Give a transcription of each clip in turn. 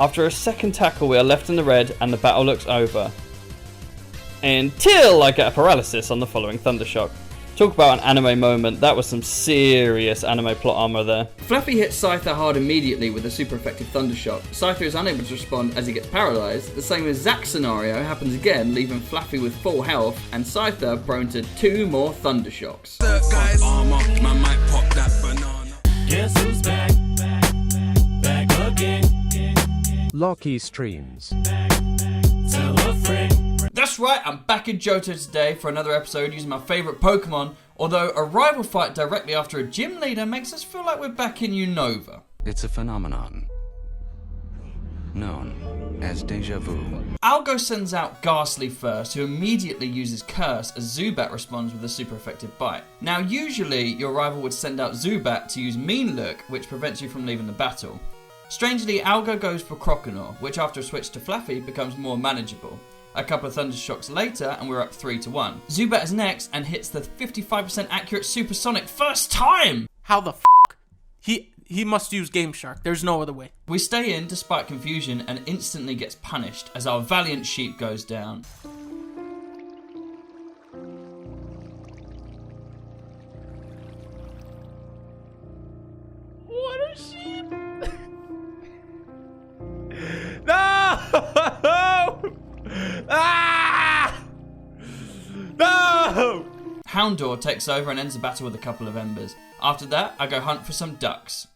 After a second tackle, we are left in the red and the battle looks over. Until I get a paralysis on the following Thundershock. Talk about an anime moment, that was some serious anime plot armor there. Fluffy hits Scyther hard immediately with a super effective Thundershock. Scyther is unable to respond as he gets paralysed. The same exact scenario happens again, leaving Fluffy with full health and Scyther prone to 2 more Thundershocks. Guess who's back? Back again. LockyStreams. Tell a friend. That's right, I'm back in Johto today for another episode using my favourite Pokemon, although a rival fight directly after a gym leader makes us feel like we're back in Unova. It's a phenomenon known as deja vu. Algo sends out Ghastly first, who immediately uses Curse as Zubat responds with a super effective bite. Now usually your rival would send out Zubat to use Mean Look, which prevents you from leaving the battle. Strangely, Algo goes for Croconaw, which after a switch to Fluffy becomes more manageable. A couple of Thundershocks later and we're up 3-1. Zubat is next and hits the 55% accurate Supersonic first time! How the f***? He must use Game Shark. There's no other way. We stay in despite confusion and instantly gets punished as our valiant sheep goes down. What a sheep! No! Ah! No! Houndour takes over and ends the battle with a couple of embers. After that, I go hunt for some ducks.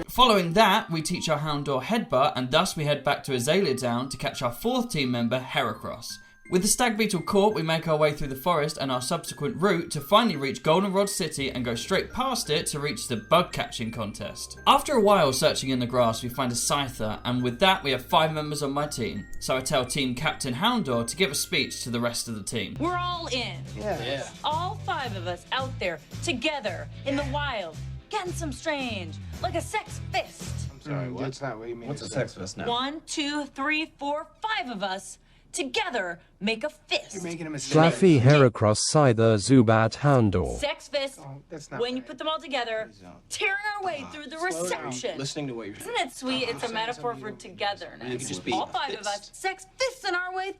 Following that, we teach our Houndour Headbutt, and thus we head back to Azalea Town to catch our 4th team member, Heracross. With the Stag Beetle caught, we make our way through the forest and our subsequent route to finally reach Goldenrod City and go straight past it to reach the bug catching contest. After a while searching in the grass, we find a Scyther, and with that we have 5 members on my team. So I tell Team Captain Houndour to give a speech to the rest of the team. We're all in. Yeah. All 5 of us out there, together, in the wild, getting some strange, like a sex fist. I'm sorry, that's not what you mean. What's a sex fist now? 1, 2, 3, 4, 5 of us together make a fist. You're making a mistake. Fluffy Heracross Scyther Zubat Houndour. Sex fist. Oh, that's not When you right. put them all together, tearing our way through the reception. Listening to what you're saying. Isn't it sweet? It's a metaphor for togetherness. You could just be All a 5 of us, fist. sex fists in our way.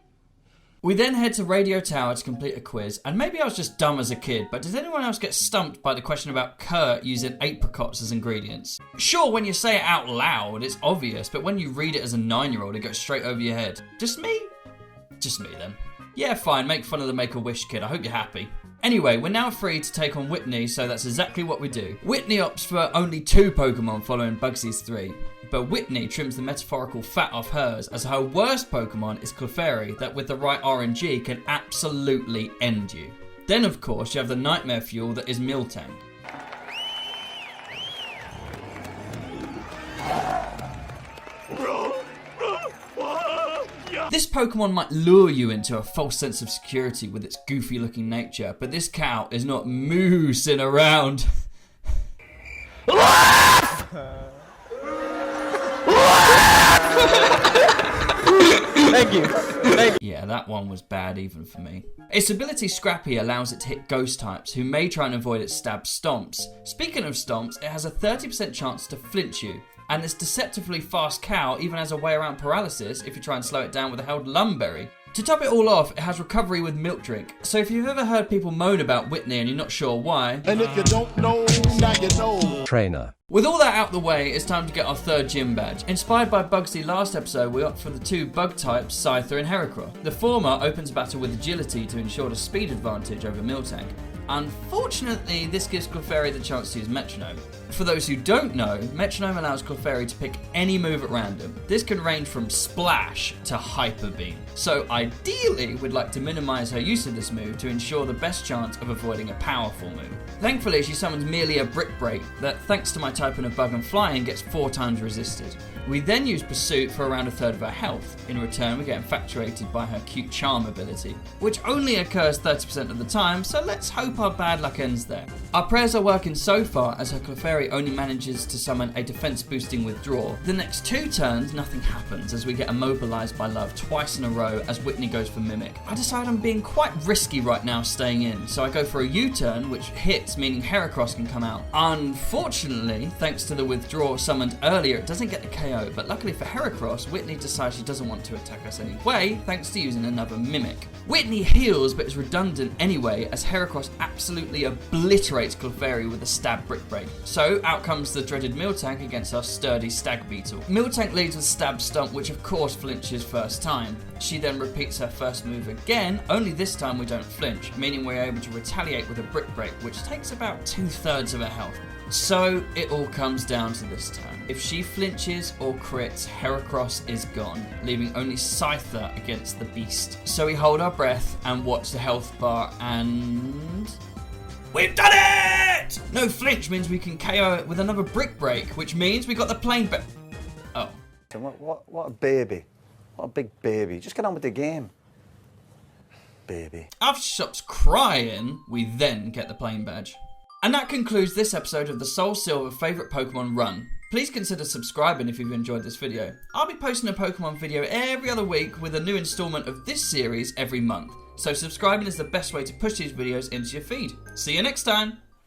We then head to Radio Tower to complete a quiz, and maybe I was just dumb as a kid, but did anyone else get stumped by the question about Kurt using apricots as ingredients? Sure, when you say it out loud, it's obvious, but when you read it as a 9-year-old, it goes straight over your head. Just me? Just me then. Yeah, fine, make fun of the Make-A-Wish kid, I hope you're happy. Anyway, we're now free to take on Whitney, so that's exactly what we do. Whitney opts for only 2 Pokemon following Bugsy's 3. But Whitney trims the metaphorical fat off hers, as her worst Pokemon is Clefairy that with the right RNG can absolutely end you. Then of course you have the nightmare fuel that is Miltank. This Pokemon might lure you into a false sense of security with its goofy looking nature, but this cow is not moosing around. Thank you. Yeah, that one was bad even for me. Its ability Scrappy allows it to hit ghost types who may try and avoid its stab stomps. Speaking of stomps, it has a 30% chance to flinch you. And this deceptively fast cow even has a way around paralysis if you try and slow it down with a held Lumberry. To top it all off, it has recovery with Milk Drink. So if you've ever heard people moan about Whitney and you're not sure why, and if you don't know, now you know. Trainer. With all that out the way, it's time to get our 3rd gym badge. Inspired by Bugsy last episode, we opt for the 2 bug types, Scyther and Heracross. The former opens battle with agility to ensure the speed advantage over Miltank. Unfortunately, this gives Clefairy the chance to use Metronome. For those who don't know, Metronome allows Clefairy to pick any move at random. This can range from Splash to Hyper Beam. So ideally, we'd like to minimise her use of this move to ensure the best chance of avoiding a powerful move. Thankfully, she summons merely a Brick Break that, thanks to my typing of Bug and Flying, gets 4 times resisted. We then use Pursuit for around a third of her health. In return, we get infatuated by her cute charm ability, which only occurs 30% of the time, so let's hope hope our bad luck ends there. Our prayers are working so far as her Clefairy only manages to summon a defense boosting withdrawal. The next 2 turns, nothing happens as we get immobilized by love twice in a row as Whitney goes for Mimic. I decide I'm being quite risky right now staying in, so I go for a U-turn which hits, meaning Heracross can come out. Unfortunately, thanks to the withdrawal summoned earlier, it doesn't get the KO, but luckily for Heracross, Whitney decides she doesn't want to attack us anyway, thanks to using another Mimic. Whitney heals but is redundant anyway as Heracross absolutely obliterates Clefairy with a stab brick break. So out comes the dreaded Miltank against our sturdy Stag Beetle. Miltank leads with stab stomp, which of course flinches first time. She then repeats her first move again, only this time we don't flinch, meaning we're able to retaliate with a brick break, which takes about 2/3 of her health. So it all comes down to this turn. If she flinches or crits, Heracross is gone, leaving only Scyther against the beast. So we hold our breath and watch the health bar and... we've done it! No flinch means we can KO it with another brick break, which means we got the plane back. Oh. What a baby. What a big baby. Just get on with the game. Baby. After she stops crying, we then get the plane badge. And that concludes this episode of the Soul Silver Favourite Pokemon Run. Please consider subscribing if you've enjoyed this video. I'll be posting a Pokemon video every other week with a new instalment of this series every month. So subscribing is the best way to push these videos into your feed. See you next time!